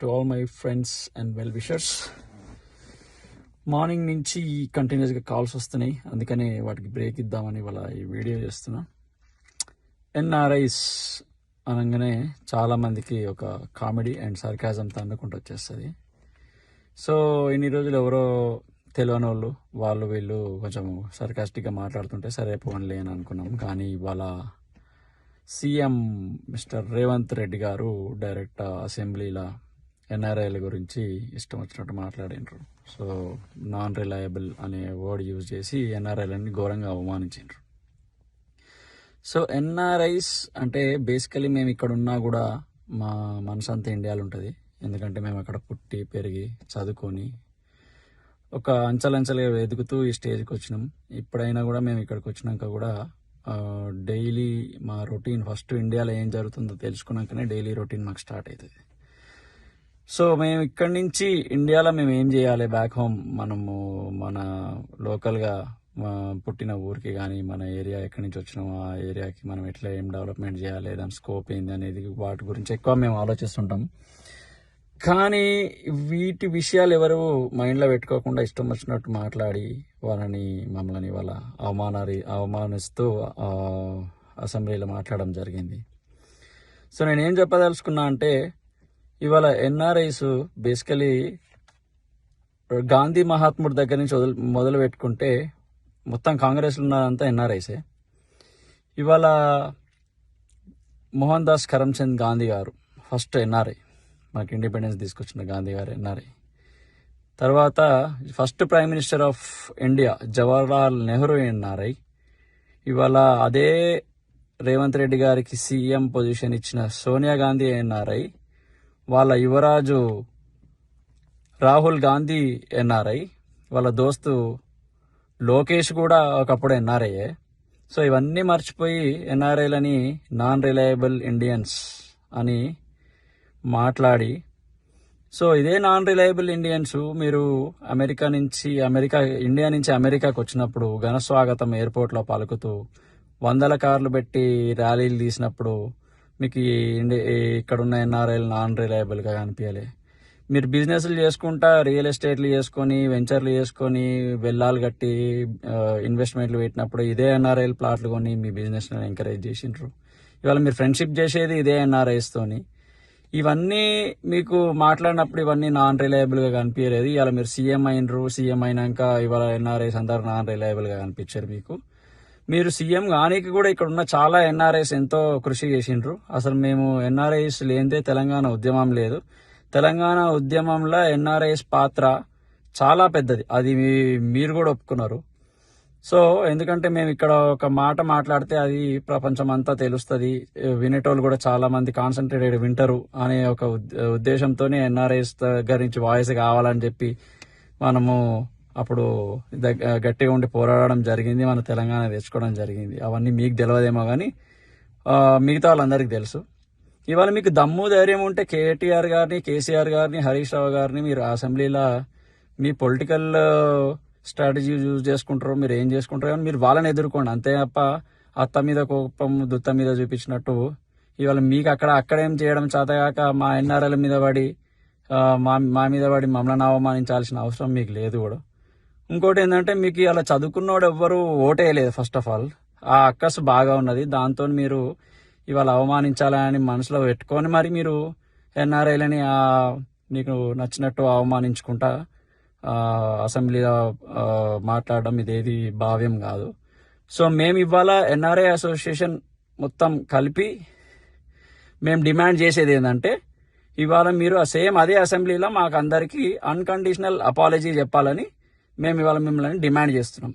To all my friends and well wishers. Morning నుంచి కంటిన్యూస్గా calls వస్తున్నాయి, అందుకనే వాటికి బ్రేక్ ఇద్దామని ఇవాళ ఈ వీడియో చేస్తున్నా. ఎన్ఆర్ఐస్ అనగానే చాలామందికి ఒక కామెడీ అండ్ సర్కాజంతో అనుకుంటూ వచ్చేస్తుంది. సో ఇన్ని రోజులు ఎవరో తెలియని వాళ్ళు వీళ్ళు కొంచెం సర్కాస్టిక్గా మాట్లాడుతుంటే సరే పోన్లే అని అనుకున్నాం. కానీ ఇవాళ సీఎం మిస్టర్ రేవంత్ రెడ్డి గారు డైరెక్ట్ అసెంబ్లీలో ఎన్ఆర్ఐల గురించి ఇష్టం వచ్చినట్టు మాట్లాడినారు. సో నాన్ రిలయబుల్ అనే వర్డ్ యూజ్ చేసి ఎన్ఆర్ఐలని ఘోరంగా అవమానించారు. సో ఎన్ఆర్ఐస్ అంటే బేసికలీ మేము ఇక్కడ ఉన్నా కూడా మా మనసు అంతా ఇండియాలో ఉంటుంది. ఎందుకంటే మేము అక్కడ పుట్టి పెరిగి చదువుకొని ఒక అంచెలంచెలుగా వెతుకుతూ ఈ స్టేజ్కి వచ్చినాం. ఇప్పుడైనా కూడా మేము ఇక్కడికి వచ్చినాక కూడా డైలీ మా రొటీన్ ఫస్ట్ ఇండియాలో ఏం జరుగుతుందో తెలుసుకున్నాకనే డైలీ రొటీన్ మాకు స్టార్ట్ అవుతుంది. సో మేము ఇక్కడి నుంచి ఇండియాలో మేము ఏం చేయాలి, బ్యాక్ హోమ్ మనము మన లోకల్గా పుట్టిన ఊరికి కానీ మన ఏరియా ఎక్కడి నుంచి వచ్చినామో ఆ ఏరియాకి మనం ఎట్లా ఏం డెవలప్మెంట్ చేయాలి, దాని స్కోప్ ఏంది అనేది వాటి గురించి ఎక్కువ మేము ఆలోచిస్తుంటాం. కానీ వీటి విషయాలు ఎవరు మైండ్లో పెట్టుకోకుండా ఇష్టం వచ్చినట్టు మాట్లాడి మమ్మల్ని వాళ్ళ అవమానిస్తూ అసెంబ్లీలో మాట్లాడడం జరిగింది. సో నేనేం చెప్పదలుచుకున్నా అంటే ఇవాళ ఎన్ఆర్ఐస్ బేసికలీ గాంధీ మహాత్ముడి దగ్గర నుంచి మొదలు పెట్టుకుంటే మొత్తం కాంగ్రెస్లో ఉన్నదంతా ఎన్ఆర్ఐసే. ఇవాళ మోహన్ దాస్ కరమ్చంద్ గాంధీ గారు ఫస్ట్ ఎన్ఆర్ఐ, మనకి ఇండిపెండెన్స్ తీసుకొచ్చిన గాంధీ గారు ఎన్ఆర్ఐ. తర్వాత first prime minister of India Jawaharlal Nehru NRI. ఇవాళ అదే రేవంత్ రెడ్డి గారికి సీఎం పొజిషన్ ఇచ్చిన సోనియా గాంధీ ఎన్ఆర్ఐ. వాళ్ళ యువరాజు రాహుల్ గాంధీ ఎన్ఆర్ఐ. వాళ్ళ దోస్తు లోకేష్ కూడా ఒకప్పుడు ఎన్ఆర్ఐయే. సో ఇవన్నీ మర్చిపోయి ఎన్ఆర్ఐలని నాన్ రిలయబుల్ ఇండియన్స్ అని మాట్లాడి, సో ఇదే నాన్ రిలయబుల్ ఇండియన్స్ మీరు ఇండియా నుంచి అమెరికాకు వచ్చినప్పుడు ఘన స్వాగతం ఎయిర్పోర్ట్లో పలుకుతూ 100 కార్లు పెట్టి ర్యాలీలు తీసినప్పుడు మీకు ఇక్కడున్న ఎన్ఆర్ఐలు నాన్ రిలయబుల్గా కనిపించాలి. మీరు బిజినెస్లు చేసుకుంటా రియల్ ఎస్టేట్లు చేసుకొని వెంచర్లు చేసుకొని వెళ్ళాలు కట్టి ఇన్వెస్ట్మెంట్లు పెట్టినప్పుడు ఇదే ఎన్ఆర్ఐలు ప్లాట్లు కొని మీ బిజినెస్ని ఎంకరేజ్ చేసిండ్రు. ఇవాళ మీరు ఫ్రెండ్షిప్ చేసేది ఇదే ఎన్ఆర్ఐస్తోని. ఇవన్నీ మీకు మాట్లాడినప్పుడు ఇవన్నీ నాన్ రిలయబుల్గా కనిపించలేదు. ఇవాళ మీరు సీఎం అయినరు, సీఎం అయినాక ఇవాళ ఎన్ఆర్ఐస్ అందరూ నాన్ రిలయబుల్గా కనిపించారు. మీరు సీఎం కానీకి కూడా ఇక్కడ ఉన్న చాలా ఎన్ఆర్ఐస్ ఎంతో కృషి చేసిండ్రు. అసలు మేము ఎన్ఆర్ఐస్ లేనిదే తెలంగాణ ఉద్యమం లేదు. తెలంగాణ ఉద్యమంలో ఎన్ఆర్ఐస్ పాత్ర చాలా పెద్దది, అది మీరు కూడా ఒప్పుకున్నారు. సో ఎందుకంటే మేము ఇక్కడ ఒక మాట మాట్లాడితే అది ప్రపంచం అంతా తెలుస్తుంది, వినేటోళ్ళు కూడా చాలా మంది కాన్సన్ట్రేటెడ్ వింటారు అనే ఒక ఉద్దేశంతోనే ఎన్ఆర్ఐస్ దగ్గర నుంచి వాయిస్ కావాలని చెప్పి మనము అప్పుడు గట్టిగా ఉండి పోరాడడం జరిగింది, మన తెలంగాణ తెచ్చుకోవడం జరిగింది. అవన్నీ మీకు తెలియదేమో కానీ మిగతా వాళ్ళందరికీ తెలుసు. ఇవాళ మీకు దమ్ము ధైర్యం ఉంటే కేటీఆర్ గారిని, కేసీఆర్ గారిని, హరీష్ రావు గారిని మీరు అసెంబ్లీలో మీ పొలిటికల్ స్ట్రాటజీ యూజ్ చేసుకుంటారు, మీరు ఏం చేసుకుంటారు కానీ మీరు వాళ్ళని ఎదుర్కోండి. అంతే తప్ప అత్త మీద కోపం దుత్త మీద చూపించినట్టు ఇవాళ మీకు అక్కడేం చేయడం చేతగాక మా ఎన్ఆర్ఐల మీద పడి మా మీద పడి మమ్మల్ని అవమానించాల్సిన అవసరం మీకు లేదు కూడా. ఇంకోటి ఏంటంటే మీకు ఇలా చదువుకున్నవాడు ఎవ్వరు ఓటేయలేదు. ఫస్ట్ ఆఫ్ ఆల్ ఆ అక్కసు బాగా ఉన్నది, దాంతో మీరు ఇవాళ అవమానించాలని మనసులో పెట్టుకొని మరి మీరు ఎన్ఆర్ఐలని నీకు నచ్చినట్టు అవమానించుకుంటా అసెంబ్లీలో మాట్లాడడం ఇదేది భావ్యం కాదు. సో మేము ఇవాళ ఎన్ఆర్ఐ అసోసియేషన్ మొత్తం కలిపి మేము డిమాండ్ చేసేది ఏంటంటే ఇవాళ మీరు అదే అసెంబ్లీలో మాకు అందరికీ అన్కండిషనల్ అపాలజీ చెప్పాలని మేము ఇవాళ మిమ్మల్ని డిమాండ్ చేస్తున్నాం.